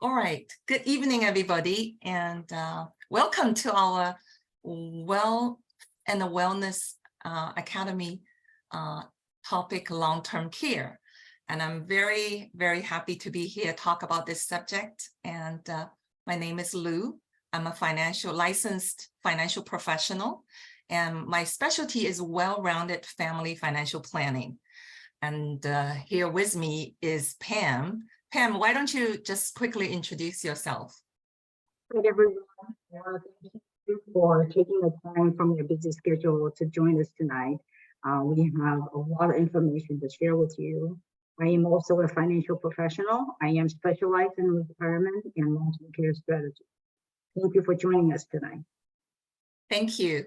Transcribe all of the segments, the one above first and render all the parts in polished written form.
All right. Good evening, everybody, and welcome to our Well and the Wellness Academy topic, long-term care. And I'm very, very happy to be here to talk about this subject. And my name is Lou. I'm a licensed financial professional, and my specialty is well-rounded family financial planning. And here with me is Pam. Pam, why don't you just quickly introduce yourself? Hi, everyone. Thank you for taking the time from your busy schedule to join us tonight. We have a lot of information to share with you. I am also a financial professional. I am specialized in retirement and long-term care strategy. Thank you for joining us tonight. Thank you.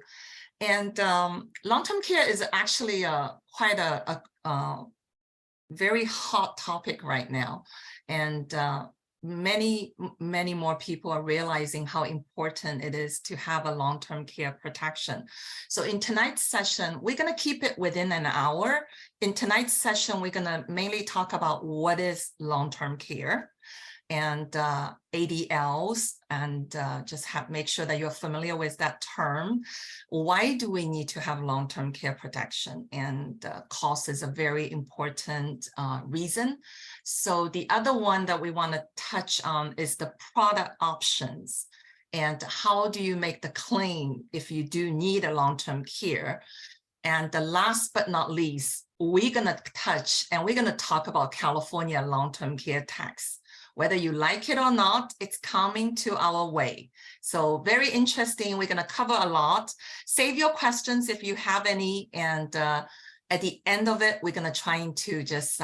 And long-term care is actually quite a very hot topic right now. And many more people are realizing how important it is to have a long-term care protection. So in tonight's session, we're going to keep it within an hour. In tonight's session, we're going to mainly talk about what is long-term care and ADLs, and just make sure that you're familiar with that term. Why do we need to have long-term care protection? And cost is a very important reason. So the other one that we want to touch on is the product options. And how do you make the claim if you do need a long-term care? And the last but not least, we're going to touch and we're going to talk about California long-term care tax. Whether you like it or not, it's coming to our way. So very interesting. We're going to cover a lot. Save your questions if you have any. And at the end of it, we're going to try to just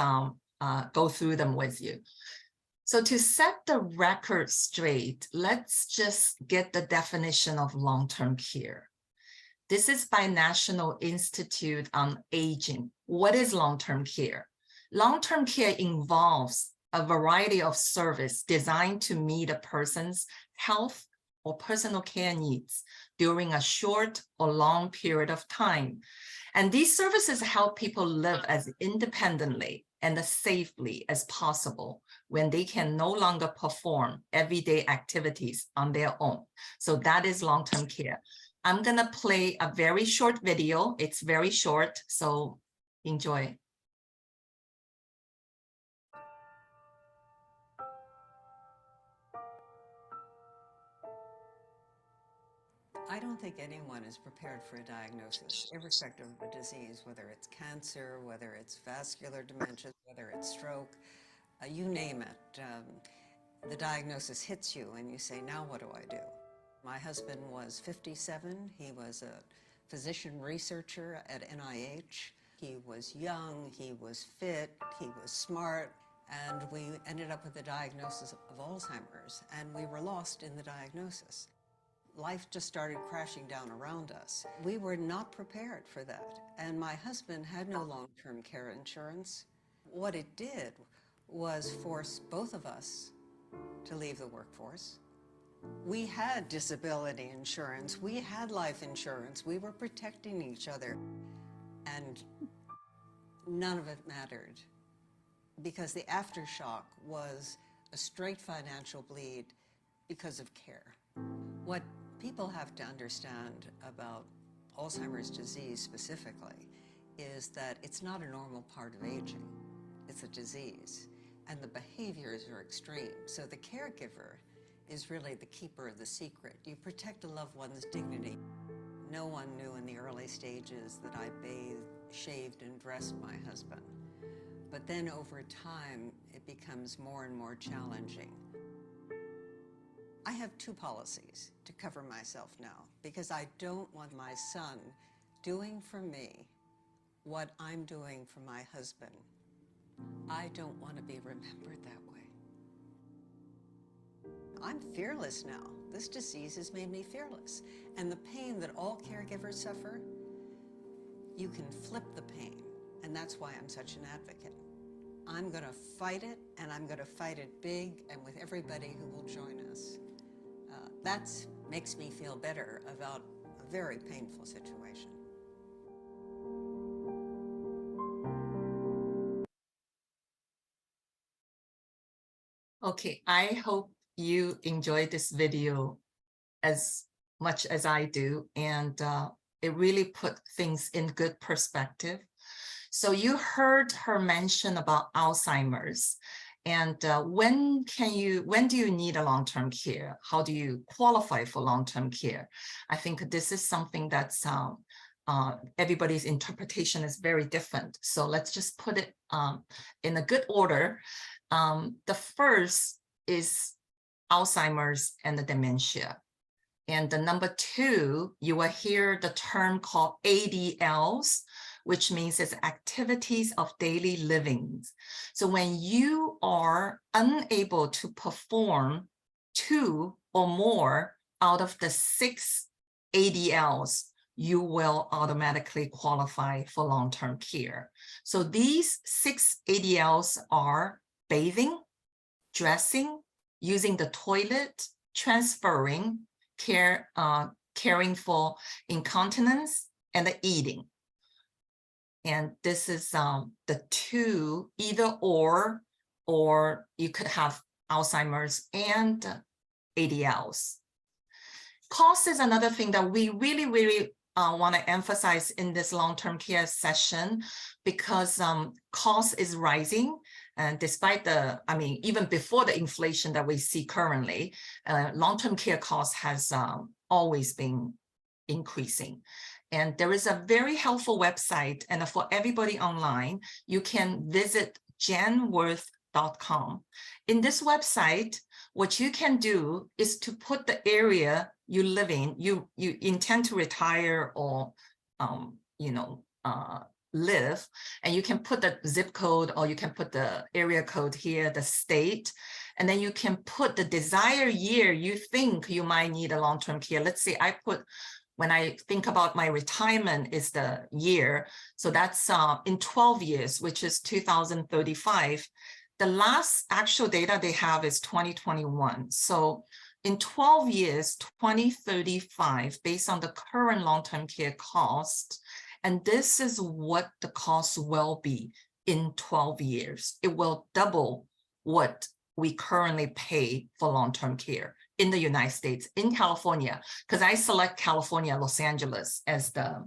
go through them with you. So to set the record straight, let's just get the definition of long-term care. This is by National Institute on Aging. What is long-term care? Long-term care involves a variety of service designed to meet a person's health or personal care needs during a short or long period of time. And these services help people live as independently and as safely as possible when they can no longer perform everyday activities on their own. So that is long-term care. I'm going to play a very short video. It's very short, so enjoy. I don't think anyone is prepared for a diagnosis, irrespective of a disease, whether it's cancer, whether it's vascular dementia, whether it's stroke, you name it. The diagnosis hits you and you say, now what do I do? My husband was 57. He was a physician researcher at NIH. He was young, he was fit, he was smart, and we ended up with the diagnosis of Alzheimer's, and we were lost in the diagnosis. Life just started crashing down around us. We were not prepared for that. And my husband had no long-term care insurance. What it did was force both of us to leave the workforce. We had disability insurance. We had life insurance. We were protecting each other. And none of it mattered because the aftershock was a straight financial bleed because of care. What people have to understand about Alzheimer's disease specifically is that it's not a normal part of aging. It's a disease, and the behaviors are extreme. So the caregiver is really the keeper of the secret. You protect a loved one's dignity. No one knew in the early stages that I bathed, shaved, and dressed my husband. But then over time, it becomes more and more challenging. I have two policies to cover myself now because I don't want my son doing for me what I'm doing for my husband. I don't want to be remembered that way. I'm fearless now. This disease has made me fearless. And the pain that all caregivers suffer, you can flip the pain. And that's why I'm such an advocate. I'm going to fight it, and I'm going to fight it big and with everybody who will join us. That makes me feel better about a very painful situation. Okay, I hope you enjoyed this video as much as I do, and it really put things in good perspective. So you heard her mention about Alzheimer's, and when do you need a long-term care? How do you qualify for long-term care? I think this is something that's everybody's interpretation is very different. So let's just put it in a good order. The first is Alzheimer's and the dementia. And the number two, you will hear the term called ADLs, which means it's activities of daily living. So when you are unable to perform 2 or more out of the 6 ADLs, you will automatically qualify for long-term care. So these 6 ADLs are bathing, dressing, using the toilet, transferring, caring for incontinence, and the eating. And this is the 2 either or you could have Alzheimer's and ADLs. Cost is another thing that we really want to emphasize in this long-term care session, because cost is rising. And despite the, even before the inflation that we see currently, long-term care cost has always been increasing. And there is a very helpful website, and for everybody online, you can visit janworth.com. In this website, what you can do is to put the area you live in, you intend to retire or live, and you can put the zip code, or you can put the area code here, the state, and then you can put the desired year you think you might need a long-term care. Let's say I put, when I think about my retirement is the year, so that's in 12 years, which is 2035. The last actual data they have is 2021. So in 12 years, 2035, based on the current long-term care cost, and this is what the cost will be in 12 years. It will double what we currently pay for long-term care in the United States, in California, because I select California, Los Angeles as the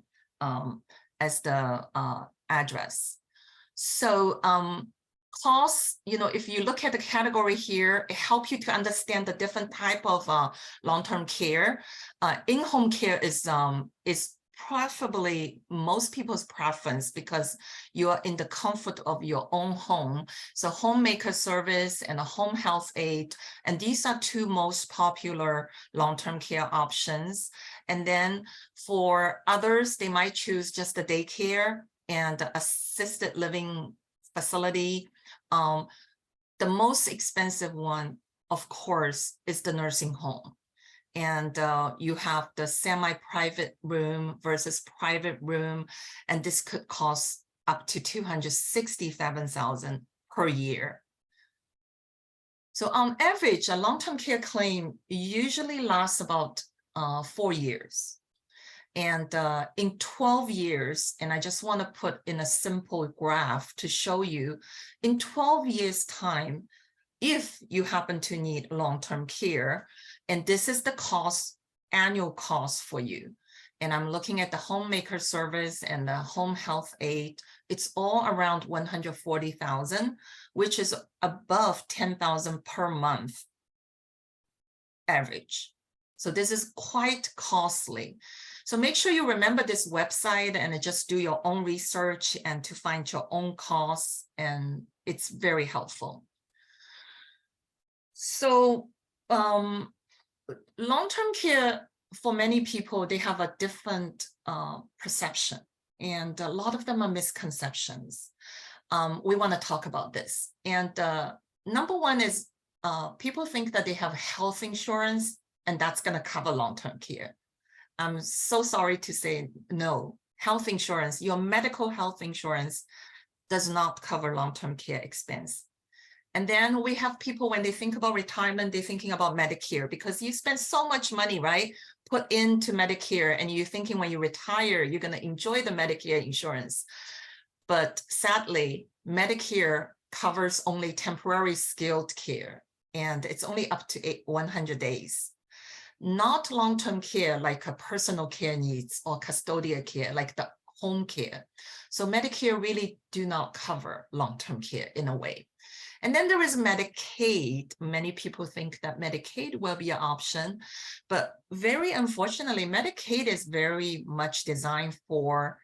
address. So costs, if you look at the category here, it helps you to understand the different type of long-term care. In-home care is preferably most people's preference, because you are in the comfort of your own home. So homemaker service and a home health aide, and these are 2 most popular long-term care options. And then for others, they might choose just the daycare and assisted living facility. The most expensive one, of course, is the nursing home. And you have the semi-private room versus private room, and this could cost up to $267,000 per year. So on average, a long-term care claim usually lasts about 4 years. And in 12 years, and I just want to put in a simple graph to show you, in 12 years' time, if you happen to need long-term care, and this is the cost, annual cost for you. And I'm looking at the homemaker service and the home health aide. It's all around $140,000, which is above $10,000 per month average. So this is quite costly. So make sure you remember this website and just do your own research and to find your own costs, and it's very helpful. So long-term care, for many people, they have a different perception, and a lot of them are misconceptions. We want to talk about this. And number one is people think that they have health insurance and that's going to cover long-term care. I'm so sorry to say no. Health insurance, your medical health insurance does not cover long-term care expense. And then we have people, when they think about retirement, they're thinking about Medicare, because you spend so much money, right, put into Medicare, and you're thinking when you retire, you're going to enjoy the Medicare insurance. But sadly, Medicare covers only temporary skilled care. and it's only up to 100 days. Not long-term care like a personal care needs or custodial care like the home care. So Medicare really do not cover long-term care in a way. And then there is Medicaid. Many people think that Medicaid will be an option, but very unfortunately, Medicaid is very much designed for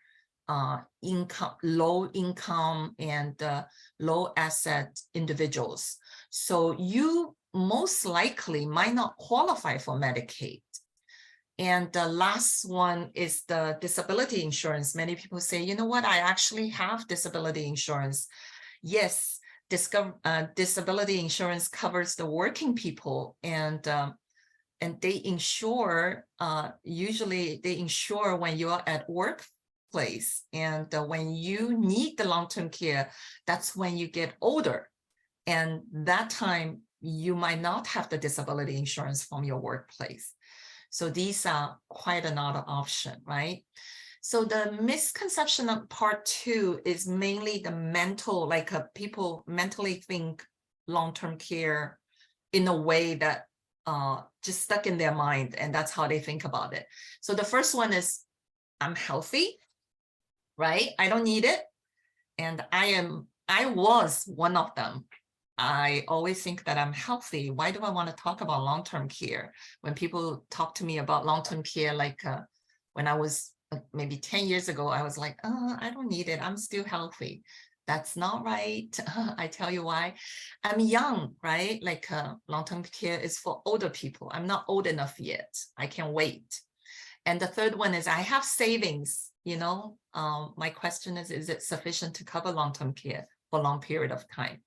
low income and low asset individuals. So you most likely might not qualify for Medicaid. And the last one is the disability insurance. Many people say, you know what, I actually have disability insurance. Yes, disability insurance covers the working people, and they insure, usually they insure when you're at workplace, and when you need the long-term care, that's when you get older. And that time you might not have the disability insurance from your workplace. So these are quite another option, right? So the misconception of part 2 is mainly the mental, like people mentally think long-term care in a way that just stuck in their mind, and that's how they think about it. So the first one is, I'm healthy, right? I don't need it. And I was one of them. I always think that I'm healthy. Why do I want to talk about long-term care? When people talk to me about long-term care, like when I was maybe 10 years ago, I was like, I don't need it. I'm still healthy. That's not right. I tell you why. I'm young, right? Like long-term care is for older people. I'm not old enough yet. I can wait. And the third one is I have savings. You know, my question is it sufficient to cover long-term care for a long period of time?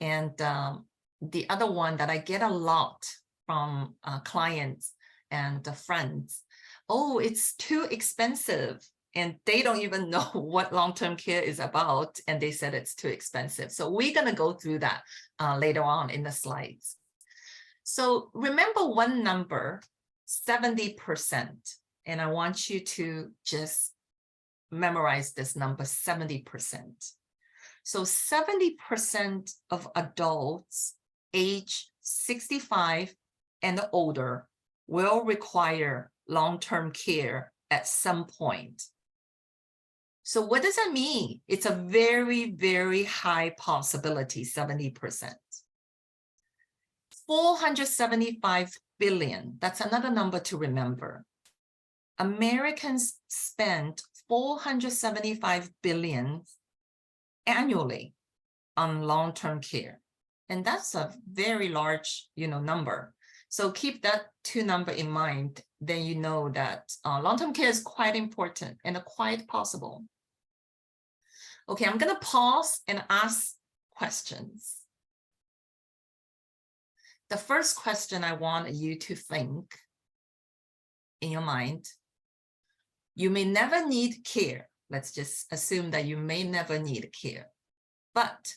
And the other one that I get a lot from clients and friends, oh, it's too expensive. And they don't even know what long-term care is about. And they said it's too expensive. So we're going to go through that later on in the slides. So remember one number, 70%. And I want you to just memorize this number, 70%. So 70% of adults age 65 and older will require long-term care at some point. So what does that mean? It's a very, very high possibility, 70%. 475 billion, that's another number to remember. Americans spend 475 billion annually on long-term care. And that's a very large, number. So keep that 2 number in mind, then you know that long-term care is quite important and quite possible. Okay, I'm gonna pause and ask questions. The first question I want you to think in your mind, you may never need care. Let's just assume that you may never need care. But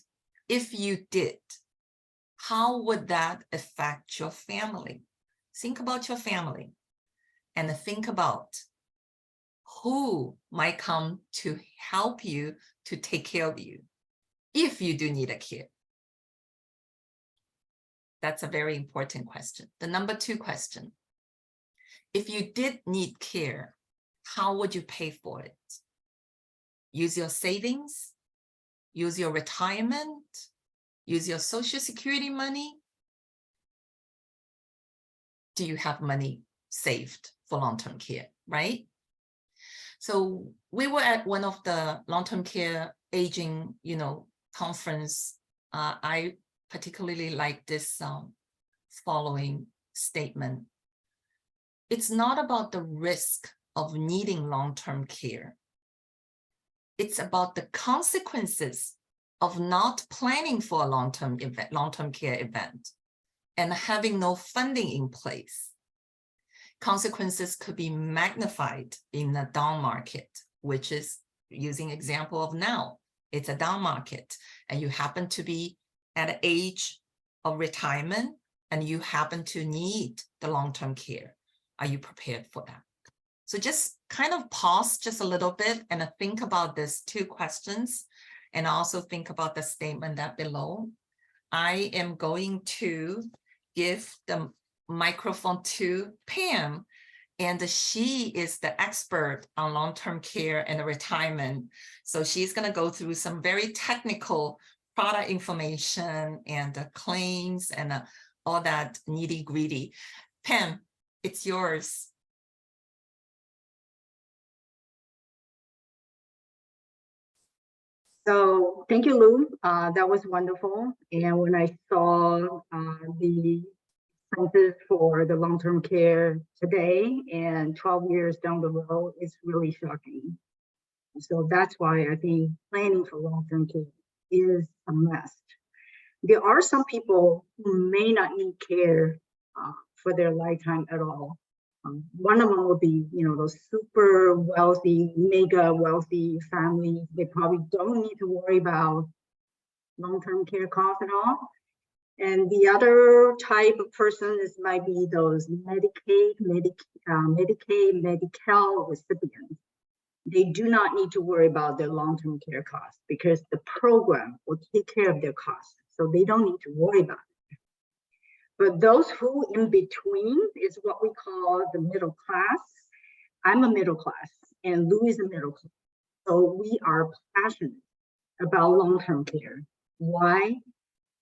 if you did, how would that affect your family? Think about your family and think about who might come to help you to take care of you if you do need a care. That's a very important question. The number 2 question, if you did need care, how would you pay for it? Use your savings? Use your retirement? Use your Social Security money? Do you have money saved for long-term care, right? So we were at one of the long-term care aging, conference. I particularly like this following statement. It's not about the risk of needing long-term care. It's about the consequences of not planning for a long-term care event and having no funding in place. Consequences could be magnified in the down market, which is using example of now. It's a down market and you happen to be at an age of retirement and you happen to need the long-term care. Are you prepared for that? So just kind of pause just a little bit and think about these 2 questions and also think about the statement that below. I am going to give the microphone to Pam, and she is the expert on long-term care and retirement. So she's going to go through some very technical product information and the claims and all that nitty-gritty. Pam, it's yours. So thank you, Lou. That was wonderful. And when I saw the expenses for the long-term care today and 12 years down the road, it's really shocking. So that's why I think planning for long-term care is a must. There are some people who may not need care for their lifetime at all. One of them would be, those super wealthy, mega wealthy families. They probably don't need to worry about long-term care costs at all. And the other type of person might be those Medicaid, Medi-Cal recipients. They do not need to worry about their long-term care costs because the program will take care of their costs. So they don't need to worry about it. But those who in between is what we call the middle class. I'm a middle class and Lou is a middle class. So we are passionate about long-term care. Why?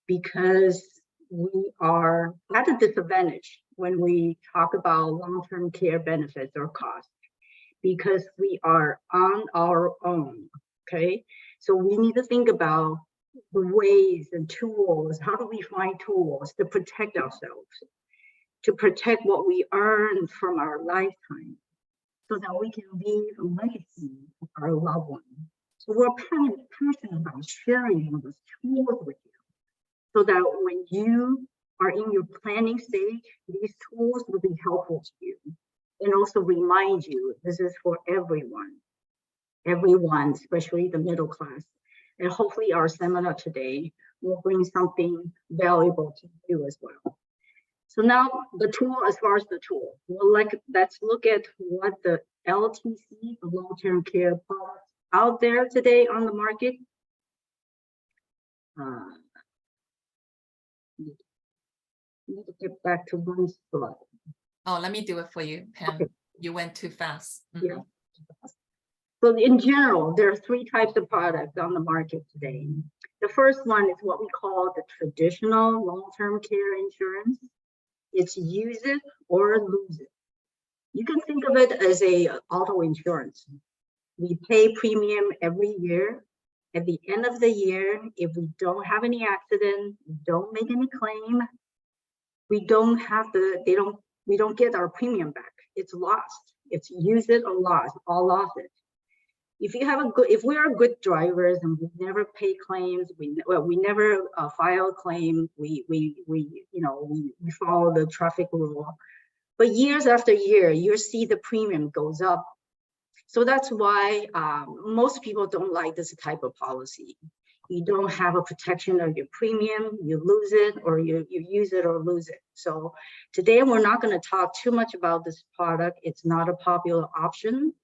Because we are at a disadvantage when we talk about long-term care benefits or costs, because we are on our own, okay? So we need to think about the ways and tools. How do we find tools to protect ourselves, to protect what we earn from our lifetime, so that we can leave a legacy for our loved ones? So we're passionate about sharing those tools with you, so that when you are in your planning stage, these tools will be helpful to you. And also remind you, this is for everyone, especially the middle class. And hopefully our seminar today will bring something valuable to you as well. So now the tool, as far as the tool, let's look at what the LTC, the long-term care products out there today on the market. Need to get back to one slide. Oh, let me do it for you, Pam. Okay. You went too fast. Yeah. So in general, there are three types of products on the market today. The first one is what we call the traditional long-term care insurance. It's use it or lose it. You can think of it as a auto insurance. We pay premium every year. At the end of the year, if we don't have any accident, don't make any claim, we don't get our premium back. It's lost. It's use it or lost it. If we are good drivers and we never pay claims, we never file a claim, we follow the traffic rule. But years after year, you see the premium goes up. So that's why most people don't like this type of policy. You don't have a protection of your premium, you lose it, or you use it or lose it. So today we're not going to talk too much about this product. It's not a popular option.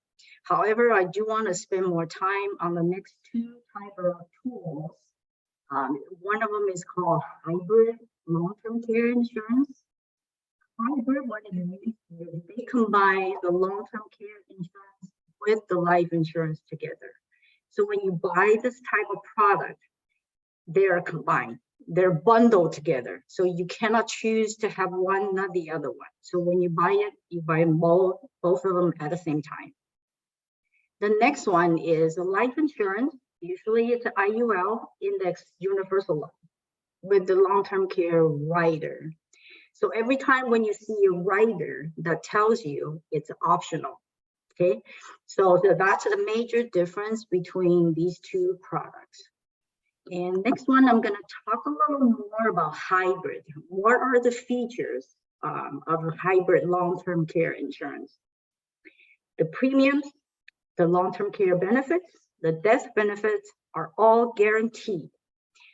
However, I do want to spend more time on the next two types of tools. One of them is called hybrid long-term care insurance. Hybrid, what it means is they combine the long-term care insurance with the life insurance together. So when you buy this type of product, they are combined. They're bundled together. So you cannot choose to have one, not the other one. So when you buy it, you buy both of them at the same time. The next one is a life insurance. Usually it's an IUL, Index Universal Life, with the long-term care rider. So every time when you see a rider, that tells you it's optional. Okay, so that's the major difference between these two products. And next one, I'm going to talk a little more about hybrid. What are the features of a hybrid long-term care insurance? The premiums, the long-term care benefits, the death benefits are all guaranteed.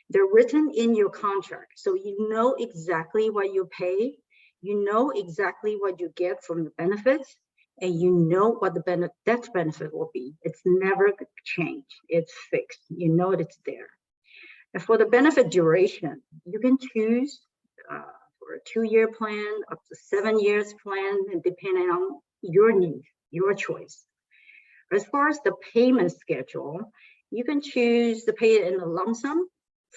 They're written in your contract, so you know exactly what you pay, you know exactly what you get from the benefits, and you know what the death benefit will be. It's never changed. It's fixed. You know it's there. And for the benefit duration, you can choose for a 2-year plan, up to 7 years plan, and depending on your need, your choice. As far as the payment schedule, you can choose to pay it in a lump sum,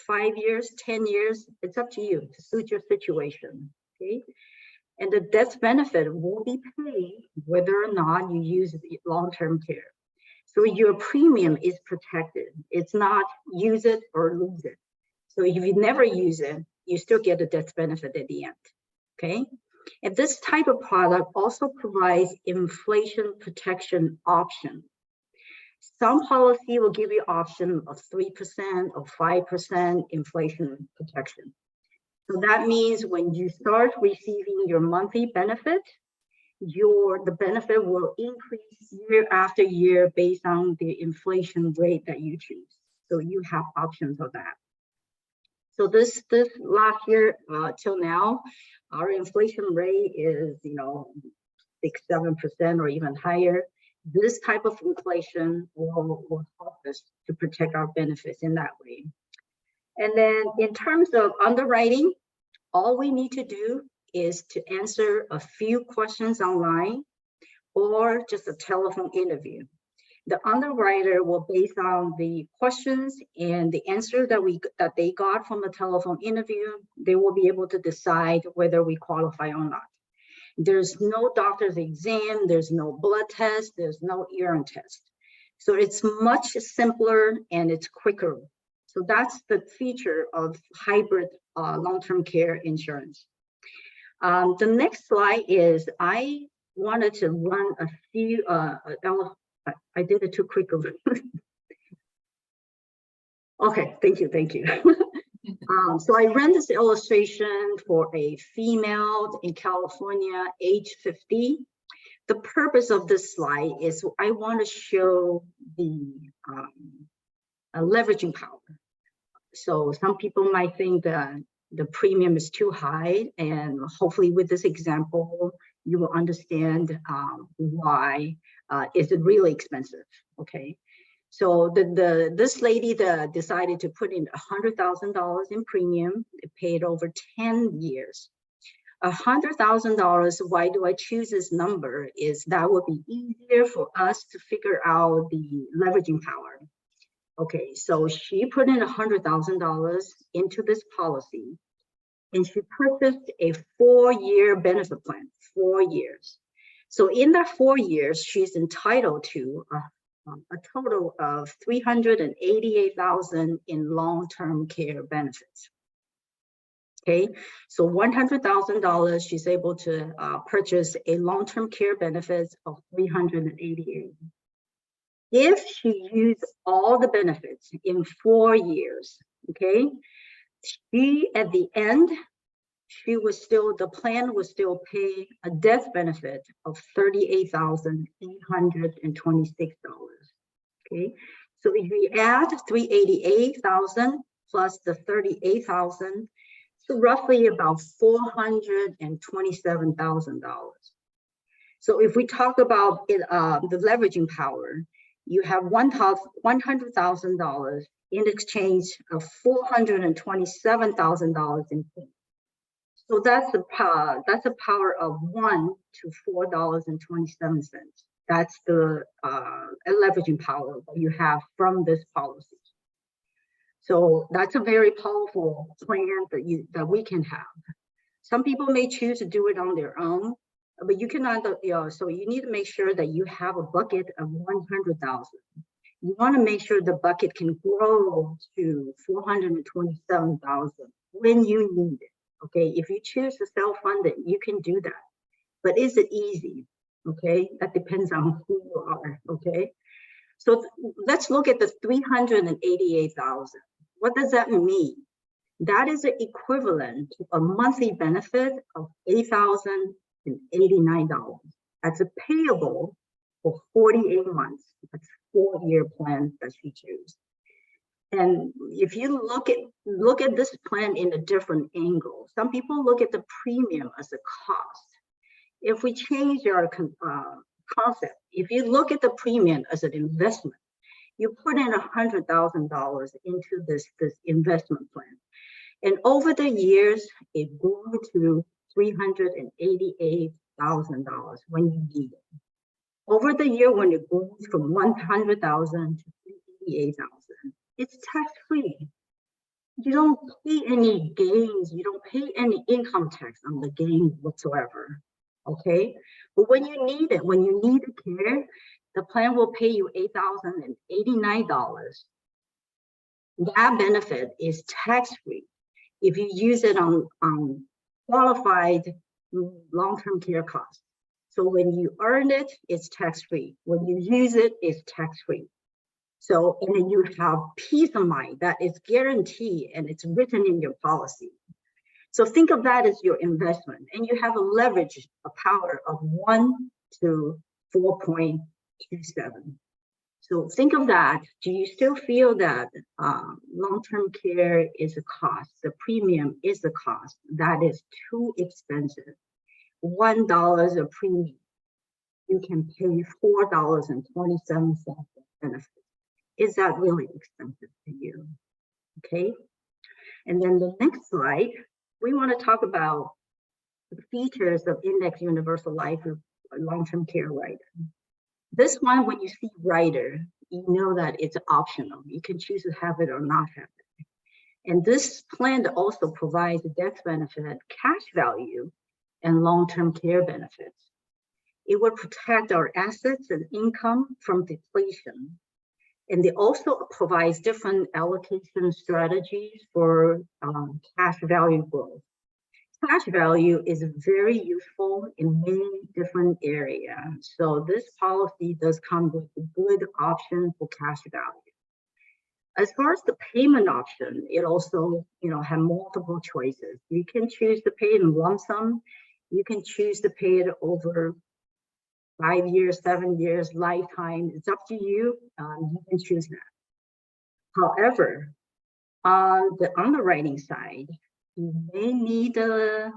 5 years, 10 years, it's up to you to suit your situation, okay? And the death benefit will be paid whether or not you use long-term care. So your premium is protected. It's not use it or lose it. So if you never use it, you still get a death benefit at the end, okay? And this type of product also provides inflation protection option. Some policy will give you option of 3% or 5% inflation protection. So that means when you start receiving your monthly benefit, the benefit will increase year after year based on the inflation rate that you choose. So you have options of that. So this last year till now, our inflation rate is 6-7% or even higher. This type of inflation will help us to protect our benefits in that way. And then in terms of underwriting, all we need to do is to answer a few questions online or just a telephone interview. The underwriter will, based on the questions and the answer that they got from the telephone interview, they will be able to decide whether we qualify or not. There's no doctor's exam, there's no blood test, there's no urine test. So it's much simpler and it's quicker. So that's the feature of hybrid long-term care insurance. The next slide is I wanted to run a few, I did it too quickly. Okay, thank you. So I ran this illustration for a female in California, age 50. The purpose of this slide is I want to show the leveraging power. So some people might think that the premium is too high, and hopefully with this example, you will understand why is it really expensive, okay? So this lady decided to put in $100,000 in premium. It paid over 10 years. $100,000, why do I choose this number? Is that would be easier for us to figure out the leveraging power. Okay, so she put in $100,000 into this policy, and she purchased a 4-year benefit plan, 4 years. So in that 4 years, she's entitled to a total of $388,000 in long-term care benefits. Okay, so $100,000, she's able to purchase a long-term care benefits of $388,000. If she used all the benefits in 4 years, okay, she at the end, the plan was still pay a death benefit of $38,826. Okay, so if we add $388,000 plus the $38,000, so roughly about $427,000. So if we talk about it, the leveraging power, you have $100,000 in exchange of $427,000 in pay. So that's a power of $1 to $4.27. That's the leveraging power that you have from this policy. So that's a very powerful plan that we can have. Some people may choose to do it on their own, but you cannot. So you need to make sure that you have a bucket of 100,000. You want to make sure the bucket can grow to 427,000 when you need it. Okay, if you choose to self-fund it, you can do that. But is it easy? Okay, that depends on who you are. Okay, so let's look at the 388,000. What does that mean? That is equivalent to a monthly benefit of $8,089. That's a payable for 48 months. That's a 4-year plan that she chose. And if you look at this plan in a different angle, some people look at the premium as a cost. If we change our concept, if you look at the premium as an investment, You put in $100,000 into this investment plan. And over the years, it grew to $388,000 when you need it. Over the year, when it grows from 100,000 to 388,000, it's tax-free. You don't pay any gains. You don't pay any income tax on the gain whatsoever. Okay, but when you need it, when you need the care, the plan will pay you $8,089. That benefit is tax-free if you use it on qualified long-term care costs. So when you earn it, it's tax-free. When you use it, it's tax-free. So, and then you have peace of mind that is guaranteed and it's written in your policy. So think of that as your investment, and you have a leverage, a power of 1 to 4.27. So think of that. Do you still feel that long-term care is a cost? The premium is a cost. That is too expensive. $1 a premium, you can pay $4.27 benefit. Is that really expensive to you? Okay. And then the next slide, we want to talk about the features of Index Universal Life long-term care rider. This one, when you see rider, you know that it's optional. You can choose to have it or not have it. And this plan also provides a death benefit, cash value, and long-term care benefits. It will protect our assets and income from depletion. And it also provides different allocation strategies for cash value growth. Cash value is very useful in many different areas. So this policy does come with a good option for cash value. As far as the payment option, it also, have multiple choices. You can choose to pay in lump sum. You can choose to pay it over 5 years, 7 years, lifetime. It's up to you. You can choose that. However, on the underwriting side, you may need a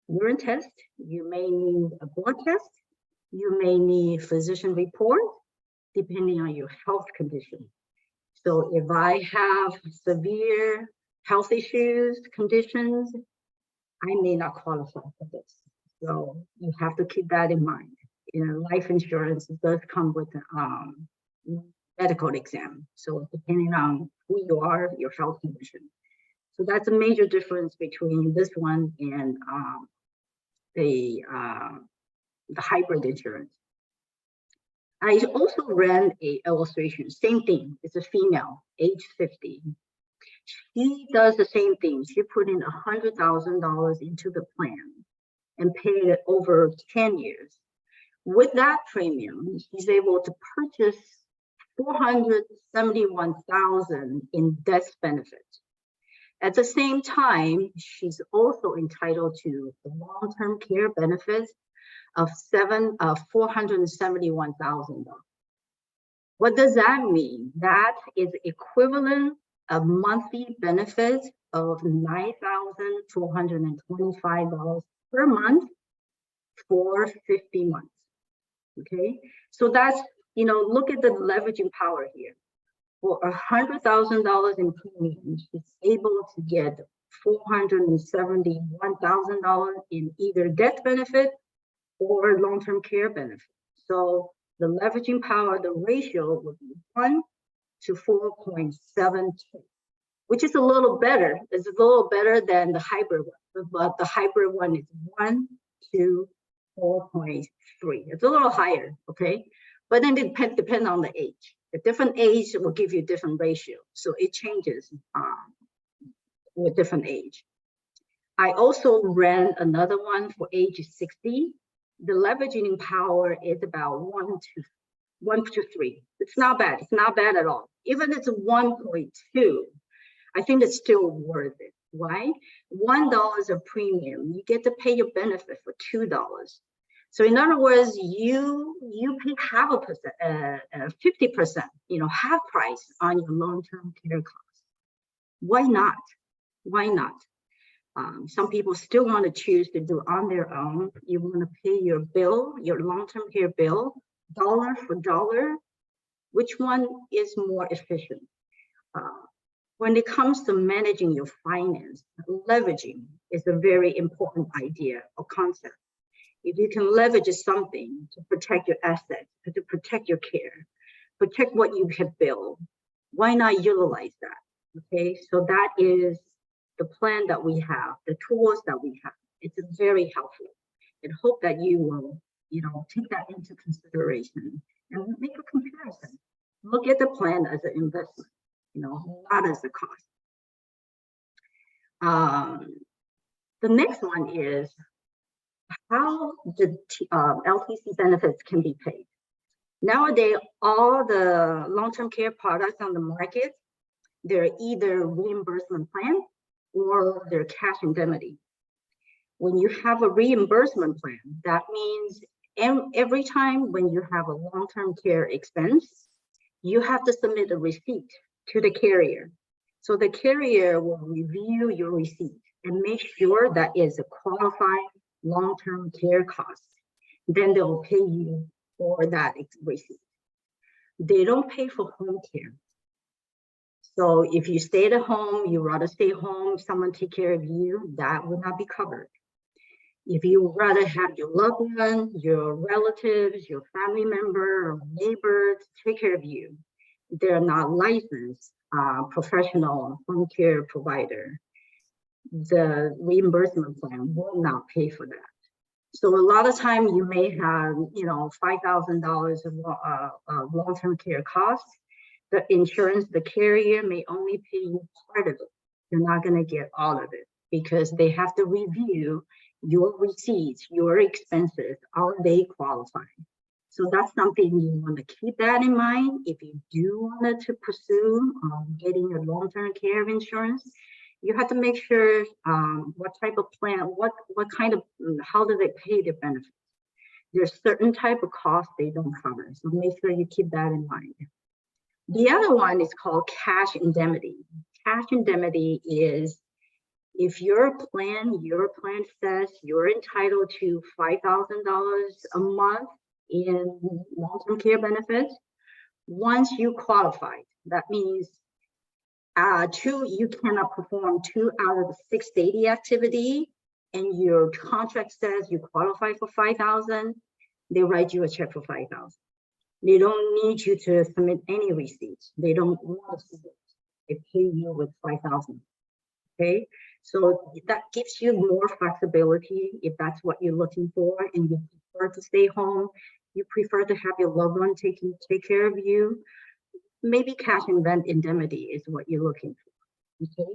urine test. You may need a blood test. You may need physician report, depending on your health condition. So if I have severe health issues, conditions, I may not qualify for this. So you have to keep that in mind. Life insurance does come with medical exam. So depending on who you are, your health condition. So that's a major difference between this one and the hybrid insurance. I also ran a illustration, same thing. It's a female, age 50. She does the same thing. She put in $100,000 into the plan and paid it over 10 years. With that premium, she's able to purchase $471,000 in death benefits. At the same time, she's also entitled to the long-term care benefits of $471,000. What does that mean? That is equivalent of monthly benefits of $9,425 per month for 50 months. Okay, so that's, look at the leveraging power here. For $100,000 in premium, she's able to get $471,000 in either death benefit or long-term care benefit. So the leveraging power, the ratio would be 1 to 4.72, which is a little better. It's a little better than the hybrid one, but the hybrid one is 1 to 4.3. It's a little higher, okay? But then it depends on the age. A different age will give you a different ratio. So it changes with different age. I also ran another one for age 60. The leveraging power is about 1 to 3. It's not bad. It's not bad at all. Even if it's 1.2, I think it's still worth it. Why? $1 a premium, you get to pay your benefit for $2. So in other words, you pay 50%, half price on your long-term care costs. Why not? Why not? Some people still want to choose to do on their own. You want to pay your bill, your long-term care bill, dollar for dollar. which one is more efficient. When it comes to managing your finance, leveraging is a very important idea or concept. If you can leverage something to protect your assets, to protect your care, protect what you have built, why not utilize that? Okay, so that is the plan that we have, the tools that we have. It's very helpful, and hope that you will, take that into consideration and make a comparison. Look at the plan as an investment, not as a cost. The next one is how the LTC benefits can be paid. Nowadays, all the long-term care products on the market, they're either reimbursement plan or they're cash indemnity. When you have a reimbursement plan, that means every time when you have a long-term care expense, you have to submit a receipt to the carrier. So the carrier will review your receipt and make sure that is a qualified long-term care cost. Then they'll pay you for that receipt. They don't pay for home care. So if you stay at home, you rather stay home, someone take care of you, that will not be covered. If you rather have your loved one, your relatives, your family member, or neighbors take care of you, they're not licensed professional home care provider, the reimbursement plan will not pay for that. So a lot of time you may have, $5,000 of long-term care costs. The insurance, the carrier may only pay you part of it. You're not going to get all of it because they have to review your receipts, your expenses, are they qualifying? So that's something you want to keep that in mind if you do want to pursue getting a long-term care insurance. You have to make sure what type of plan, what kind of, how do they pay their benefits? There's certain type of costs they don't cover. So make sure you keep that in mind. The other one is called cash indemnity. Cash indemnity is if your plan says you're entitled to $5,000 a month in long-term care benefits, once you qualify, that means you cannot perform 2 out of the 6 daily activity, and your contract says you qualify for $5,000, they write you a check for $5,000. They don't need you to submit any receipts. They don't want to submit. They pay you with $5,000. Okay, so that gives you more flexibility if that's what you're looking for, and you prefer to stay home. You prefer to have your loved one take care of you. Maybe cash indemnity is what you're looking for. Okay,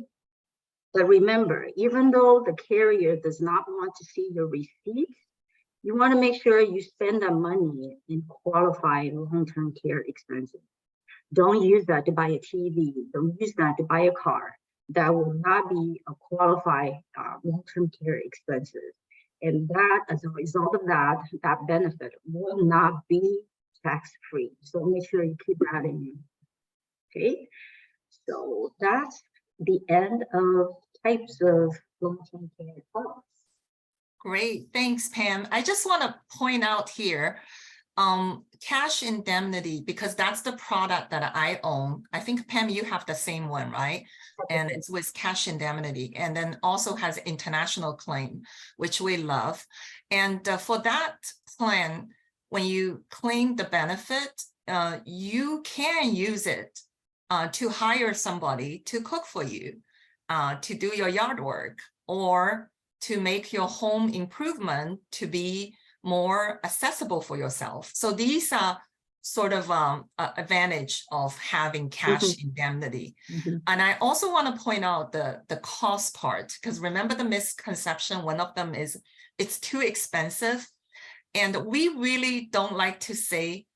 but remember, even though the carrier does not want to see your receipt, you want to make sure you spend that money in qualified long-term care expenses. Don't use that to buy a TV. Don't use that to buy a car. That will not be a qualified long-term care expenses. And that, as a result of that, that benefit will not be tax-free. So make sure you keep that in mind. Okay, so that's the end of types of long-term care products. Great, thanks, Pam. I just want to point out here, cash indemnity, because that's the product that I own. I think, Pam, you have the same one, right? And it's with cash indemnity, and then also has international claim, which we love. And for that plan, when you claim the benefit, you can use it to hire somebody to cook for you, to do your yard work, or to make your home improvement to be more accessible for yourself. So these are sort of advantage of having cash indemnity. And I also want to point out the cost part, because remember the misconception, one of them is it's too expensive. And we really don't like to say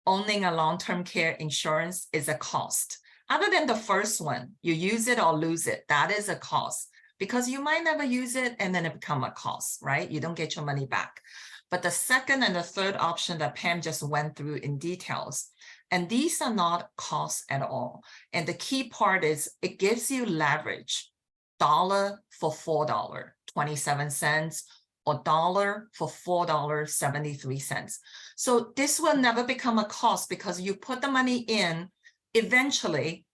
owning a long-term care insurance is a cost. Other than the first one, you use it or lose it, that is a cost, because you might never use it and then it become a cost, right? You don't get your money back. But the second and the third option that Pam just went through in details, and these are not costs at all. And the key part is it gives you leverage, $1 for $4, 27 cents, or dollar for $4.73. So this will never become a cost because you put the money in, eventually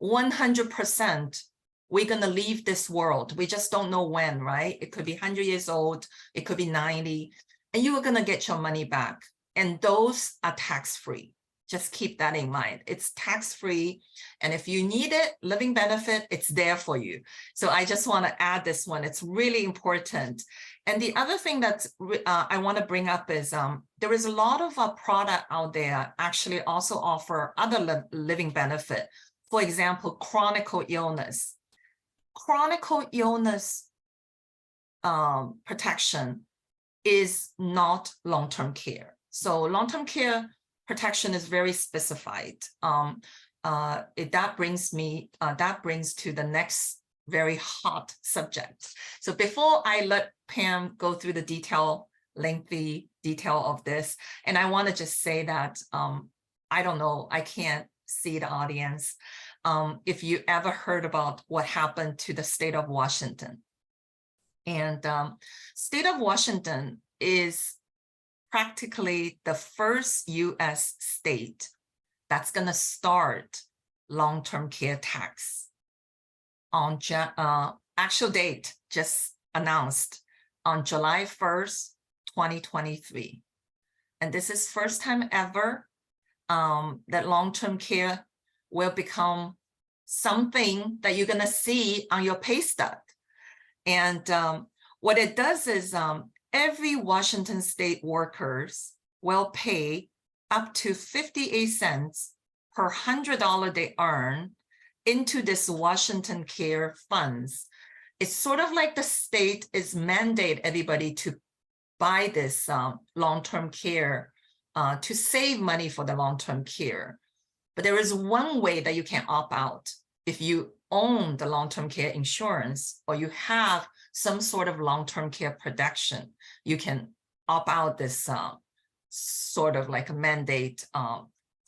100%, we're going to leave this world. We just don't know when, right? It could be 100 years old, it could be 90, and you are going to get your money back. And those are tax-free. Just keep that in mind. It's tax-free. And if you need it, living benefit, it's there for you. So I just want to add this one. It's really important. And the other thing that I want to bring up is there is a lot of product out there actually also offer other living benefit. For example, chronic illness. Chronic illness protection is not long-term care. So long-term care protection is very specified. That brings to the next very hot subject. So before I let Pam go through the lengthy detail of this, and I want to just say that I don't know, I can't see the audience. If you ever heard about what happened to the state of Washington. And state of Washington is practically the first US state that's going to start long-term care tax on actual date just announced on July 1st, 2023. And this is first time ever that long-term care will become something that you're going to see on your pay stub. And what it does is every Washington state workers will pay up to 58 cents per $100 they earn into this Washington Care funds. It's sort of like the state is mandate everybody to buy this long-term care to save money for the long-term care. But there is one way that you can opt out. If you own the long-term care insurance or you have some sort of long-term care protection, you can opt out this sort of like a mandate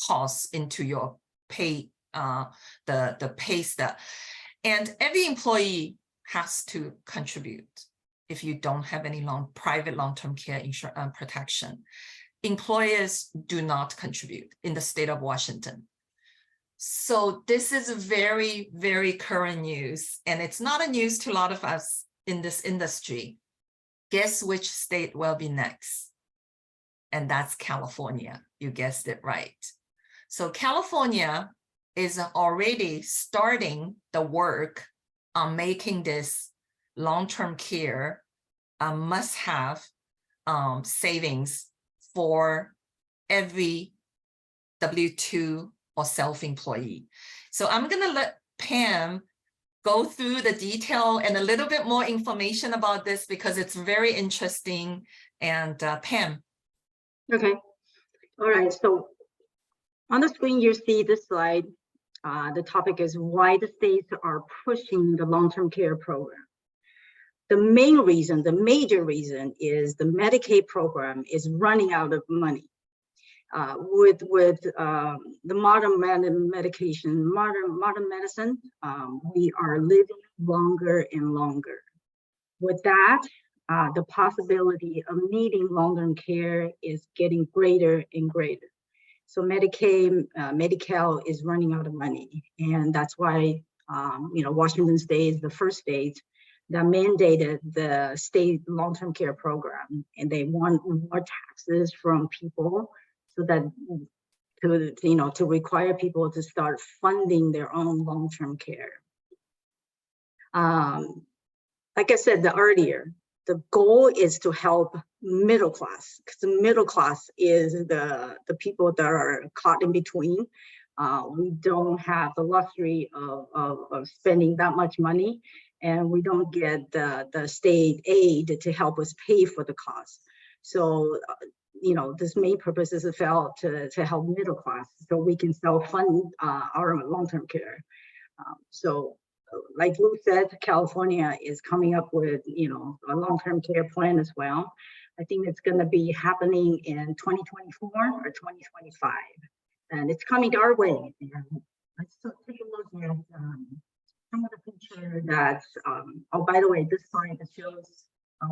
costs into your pay, the pay stub. And every employee has to contribute if you don't have any private long-term care insurance protection. Employers do not contribute in the state of Washington. So this is very, very current news, and it's not a news to a lot of us in this industry. Guess which state will be next? And that's California. You guessed it right. So California is already starting the work on making this long-term care a must-have savings for every W-2 or self-employee. So I'm going to let Pam go through the detail and a little bit more information about this because it's very interesting. And Pam. Okay. All right. So on the screen, you see this slide. The topic is why the states are pushing the long-term care program. The main reason, the major reason is the Medicaid program is running out of money. With the modern medicine, we are living longer and longer. With that, the possibility of needing long-term care is getting greater and greater. So Medi-Cal is running out of money, and that's why Washington State is the first state that mandated the state long-term care program, and they want more taxes from people so that to require people to start funding their own long-term care. Like I said earlier, the goal is to help middle class, because the middle class is the people that are caught in between. We don't have the luxury of spending that much money, and we don't get the state aid to help us pay for the cost. So, this main purpose is to help middle class so we can self-fund our long-term care. So like Lou said, California is coming up with, a long-term care plan as well. I think it's going to be happening in 2024 or 2025, and it's coming our way. And let's take a look at some of the features that, oh, by the way, this slide shows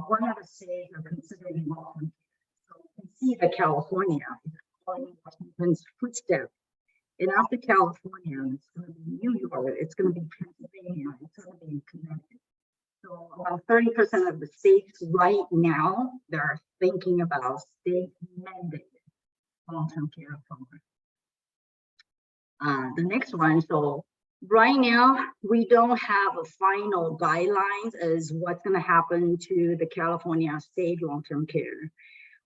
one of the states are considering long-term care. So you can see that California is following Washington's footsteps. And after California, it's going to be New York, it's going to be Pennsylvania, it's going to be Connecticut. So about 30% of the states right now, they're thinking about state mandated long-term care program. The next one, so right now, we don't have a final guidelines as what's going to happen to the California state long-term care.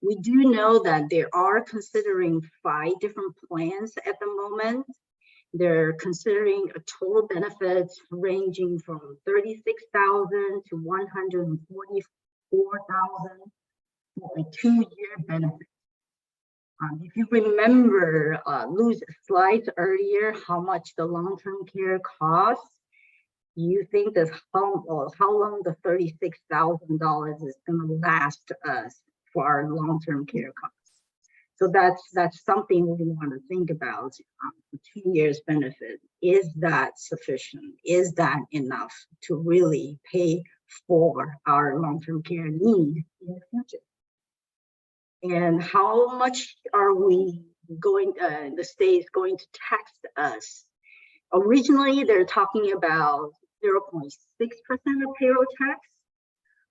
We do know that they are considering 5 different plans at the moment. They're considering a total benefits ranging from $36,000 to $144,000 for a 2-year benefit. If you remember Lou's slides earlier, how much the long-term care costs, you think that how long the $36,000 is going to last us for our long-term care costs. So that's something we want to think about. The 2 years benefit, is that sufficient? Is that enough to really pay for our long-term care need in the future? And how much are we going, the state is going to tax us? Originally, they're talking about 0.6% of payroll tax,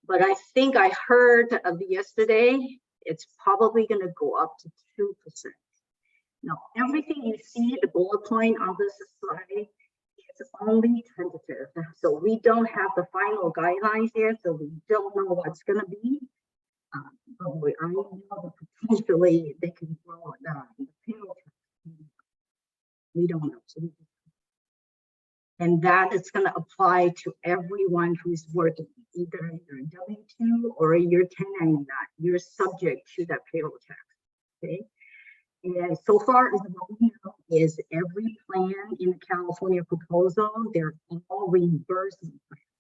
but I think I heard yesterday, it's probably going to go up to 2%. Now, everything you see, the bullet point on this slide, is only tentative. So we don't have the final guidelines yet, so we don't know what's going to be. But I know that potentially they can grow it down. The payroll tax, we don't know. So and that is going to apply to everyone who's working, either in W-2 or your 1099. You're subject to that payroll tax. Okay. And so far as what we know is every plan in the California proposal, they're all reimbursement plans.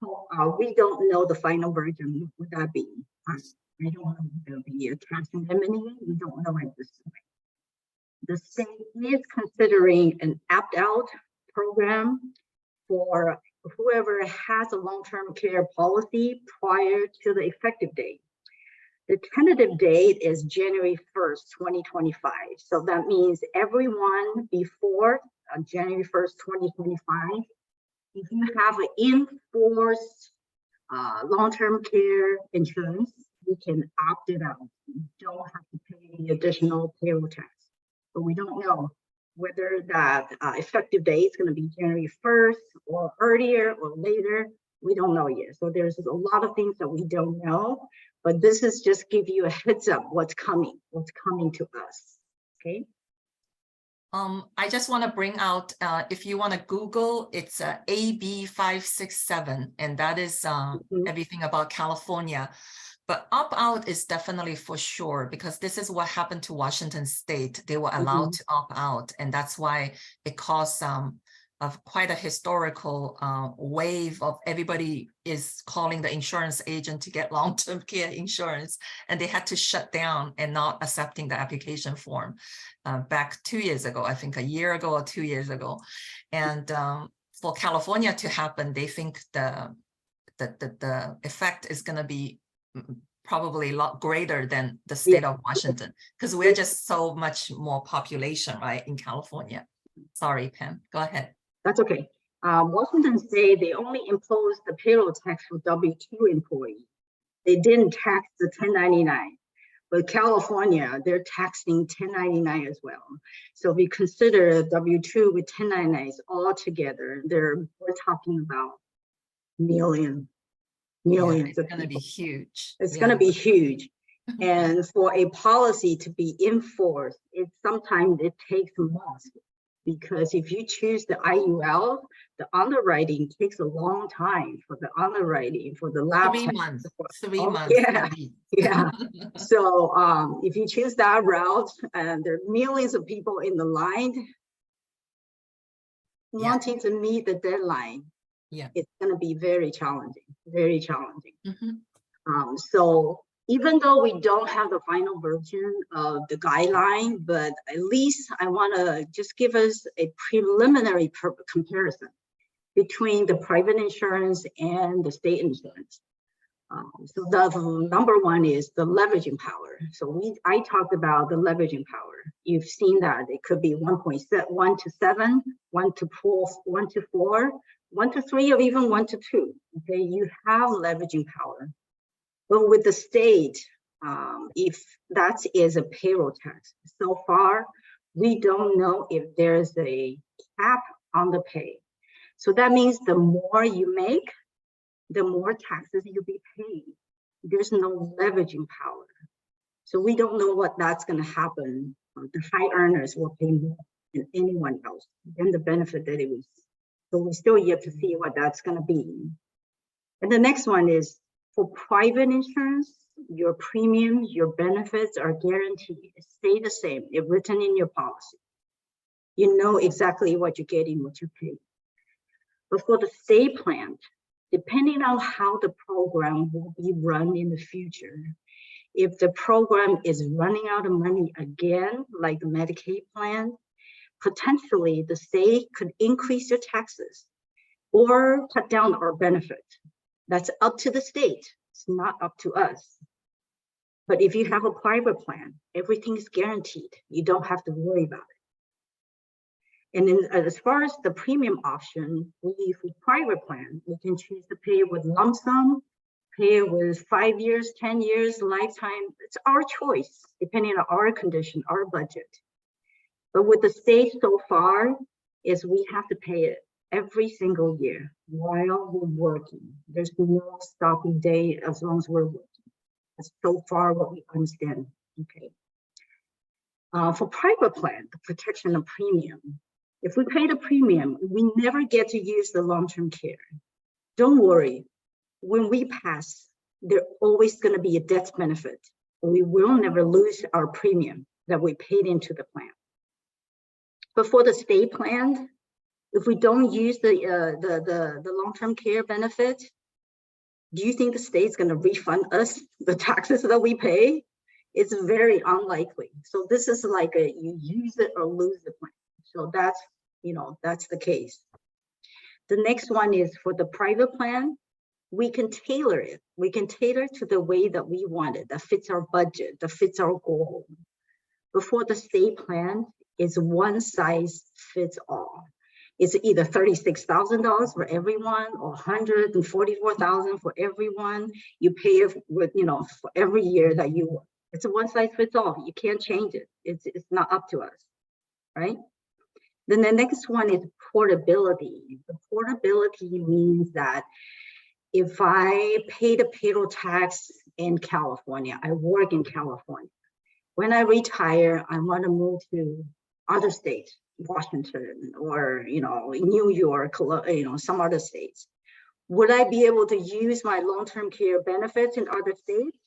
So we don't know the final version. What would that be? I don't know if there'll be a cash indemnity. We don't know at this point. The state is considering an opt-out program for whoever has a long-term care policy prior to the effective date. The tentative date is January 1st, 2025. So that means everyone before January 1st, 2025, if you have an enforced long-term care insurance, you can opt it out. You don't have to pay the additional payroll tax. But we don't know whether that effective date is going to be January 1st or earlier or later. We don't know yet. So there's a lot of things that we don't know, but this is just give you a heads up what's coming to us. Okay. I just want to bring out, if you want to Google, it's AB 567, and that is everything about California. But opt-out is definitely for sure, because this is what happened to Washington State. They were allowed to opt out, and that's why it caused quite a historical wave of everybody is calling the insurance agent to get long-term care insurance, and they had to shut down and not accepting the application form back 2 years ago, I think a year ago or 2 years ago. And for California to happen, they think the effect is going to be probably a lot greater than the state of Washington, because we're just so much more population, right, in California. Sorry, Pam, go ahead. That's okay. Washington State, they only imposed the payroll tax for W-2 employees. They didn't tax the 1099. But California, they're taxing 1099 as well. So if we consider W-2 with 1099s all together, we're talking about millions It's of going to be people. huge. It's going to be huge. And for a policy to be enforced, sometimes it takes months, because if you choose the IUL, the underwriting takes a long time for the underwriting, for the lab 3 test. months. 3 months. Yeah, yeah. So if you choose that route, and there are millions of people in the line wanting to meet the deadline, it's going to be very challenging, very challenging. So even though we don't have the final version of the guideline, but at least I want to just give us a preliminary comparison between the private insurance and the state insurance. So the number one is the leveraging power. So I talked about the leveraging power. You've seen that it could be 1.1 to 7, 1 to 4, 1 to 4, 1 to 3, or even 1 to 2. Okay, you have leveraging power. But with the state, if that is a payroll tax, so far we don't know if there's a cap on the pay. So that means the more you make, the more taxes you'll be paying. There's no leveraging power. So we don't know what that's going to happen. The high earners will pay more than anyone else than the benefit that it was. So we're still yet to see what that's going to be. And the next one is for private insurance, your premiums, your benefits are guaranteed. Stay the same. It's written in your policy. You know exactly what you're getting, what you pay. But for the state plan, depending on how the program will be run in the future, if the program is running out of money again, like the Medicaid plan, potentially the state could increase your taxes or cut down our benefit. That's up to the state. It's not up to us. But if you have a private plan, everything is guaranteed. You don't have to worry about it. And then as far as the premium option, for private plan, we can choose to pay with lump sum, pay with 5 years, 10 years, lifetime. It's our choice, depending on our condition, our budget. But with the state so far, is we have to pay it every single year while we're working. There's no stopping day as long as we're working. That's so far what we understand. Okay. For private plan, the protection of premium. If we pay the premium, we never get to use the long-term care. Don't worry, when we pass, there's always going to be a death benefit. We will never lose our premium that we paid into the plan. But for the state plan, if we don't use the long-term care benefit, do you think the state's going to refund us the taxes that we pay? It's very unlikely. So this is like a you use it or lose the plan. So that's, that's the case. The next one is for the private plan, we can tailor it. We can tailor to the way that we want it, that fits our budget, that fits our goal. Before the state plan, it's one size fits all. It's either $36,000 for everyone or $144,000 for everyone. You pay it with, for every year that you work. It's a one size fits all. You can't change it. It's not up to us, right? Then the next one is portability. The portability means that if I pay the payroll tax in California, I work in California. When I retire, I want to move to other states, Washington or New York, some other states. Would I be able to use my long-term care benefits in other states?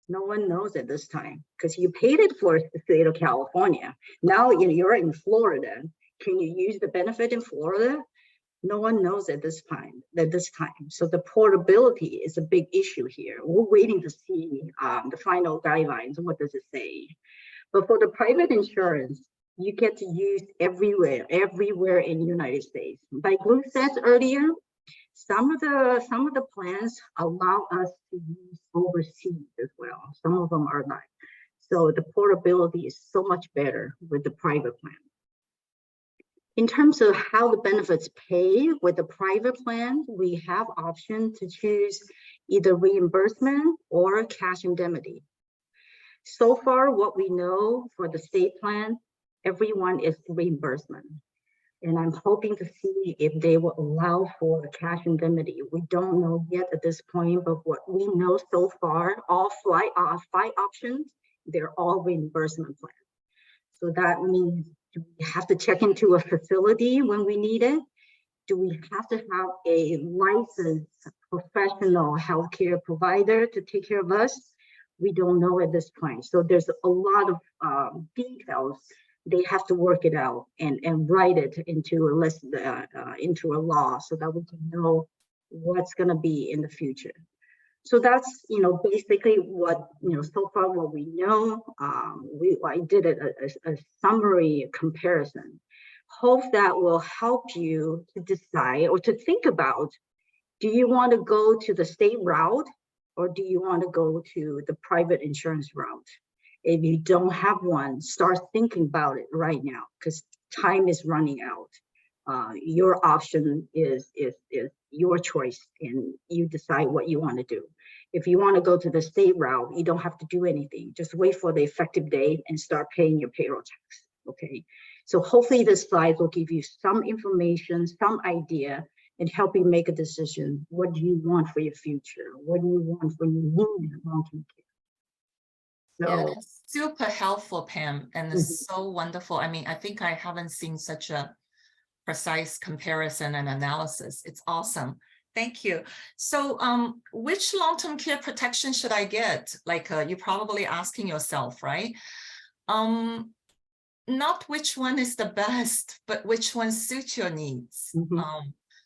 No one knows at this time because you paid it for the state of California. Now you're in Florida. Can you use the benefit in Florida? No one knows at this time. So the portability is a big issue here. We're waiting to see the final guidelines. What does it say? But for the private insurance, you get to use everywhere in the United States. Like Blue said earlier, some of the plans allow us to use overseas as well. Some of them are not. So the portability is so much better with the private plan. In terms of how the benefits pay with the private plan, we have option to choose either reimbursement or cash indemnity. So far, what we know for the state plan, everyone is reimbursement. And I'm hoping to see if they will allow for cash indemnity. We don't know yet at this point, but what we know so far, all five options, they're all reimbursement plans. So that means, do we have to check into a facility when we need it? Do we have to have a licensed professional healthcare provider to take care of us? We don't know at this point. So there's a lot of details. They have to work it out and write it into a list, into a law, so that we can know what's going to be in the future. So that's basically what so far what we know. I did a summary comparison. Hope that will help you to decide or to think about: Do you want to go to the state route, or do you want to go to the private insurance route? If you don't have one, start thinking about it right now, because time is running out. Your option is your choice, and you decide what you want to do. If you want to go to the state route, you don't have to do anything. Just wait for the effective date and start paying your payroll tax. Okay. So hopefully this slide will give you some information, some idea, and help you make a decision. What do you want for your future? What do you want when you need long-term care? Yeah, So, that's super helpful, Pam, and it's so wonderful. I mean, I think I haven't seen such a precise comparison and analysis. It's awesome. Thank you. So which long-term care protection should I get? Like you're probably asking yourself, right? Not which one is the best, but which one suits your needs.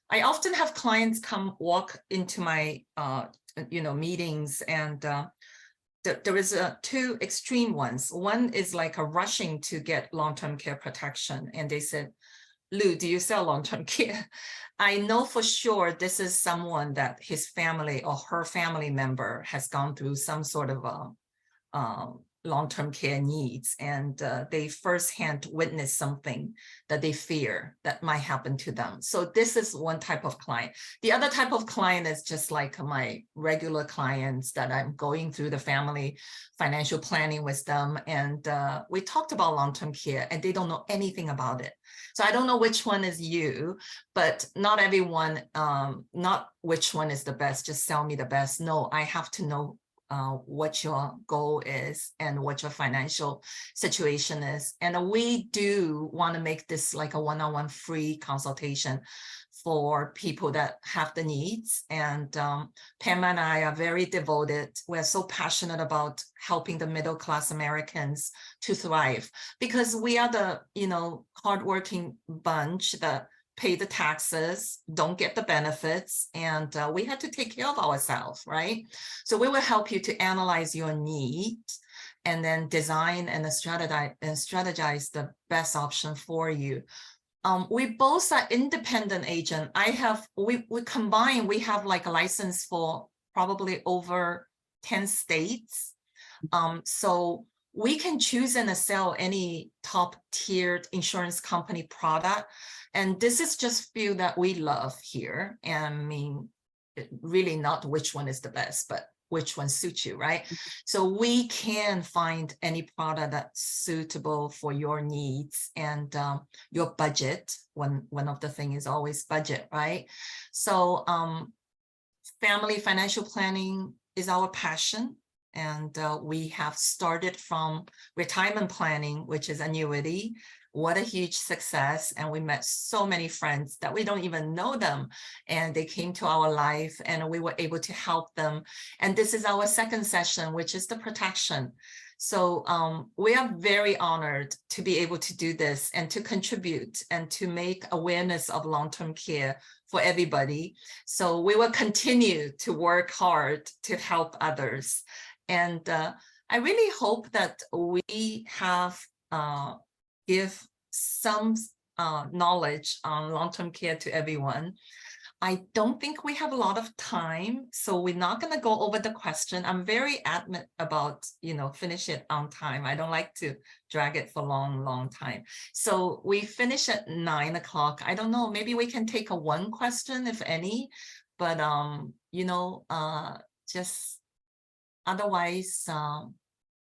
I often have clients come walk into my meetings, and there is two extreme ones. One is like a rushing to get long-term care protection, and they said, Lou, do you sell long-term care? I know for sure this is someone that his family or her family member has gone through some sort of long-term care needs, and they firsthand witness something that they fear that might happen to them. So this is one type of client. The other type of client is just like my regular clients that I'm going through the family financial planning with them, and we talked about long-term care and they don't know anything about it. So I don't know which one is you, but not everyone, not which one is the best, just sell me the best. No, I have to know what your goal is and what your financial situation is. And we do want to make this like a one-on-one free consultation for people that have the needs. And Pam and I are very devoted. We're so passionate about helping the middle-class Americans to thrive, because we are the, hardworking bunch that pay the taxes, don't get the benefits, and we have to take care of ourselves, right? So we will help you to analyze your need and then design and strategize the best option for you. We both are independent agent. We combine, we have like a license for probably over 10 states. So we can choose and sell any top tiered insurance company product. And this is just few that we love here. And I mean, really not which one is the best, but which one suits you, right? So we can find any product that's suitable for your needs and your budget. One of the things is always budget, right? So family financial planning is our passion. And we have started from retirement planning, which is annuity. What a huge success. And we met so many friends that we don't even know them. And they came to our life and we were able to help them. And this is our second session, which is the protection. So we are very honored to be able to do this and to contribute and to make awareness of long-term care for everybody. So we will continue to work hard to help others. And I really hope that we have give some knowledge on long-term care to everyone. I don't think we have a lot of time, so we're not going to go over the question. I'm very adamant about, finish it on time. I don't like to drag it for long time. So we finish at 9 o'clock. I don't know, maybe we can take one question, if any, but, just otherwise,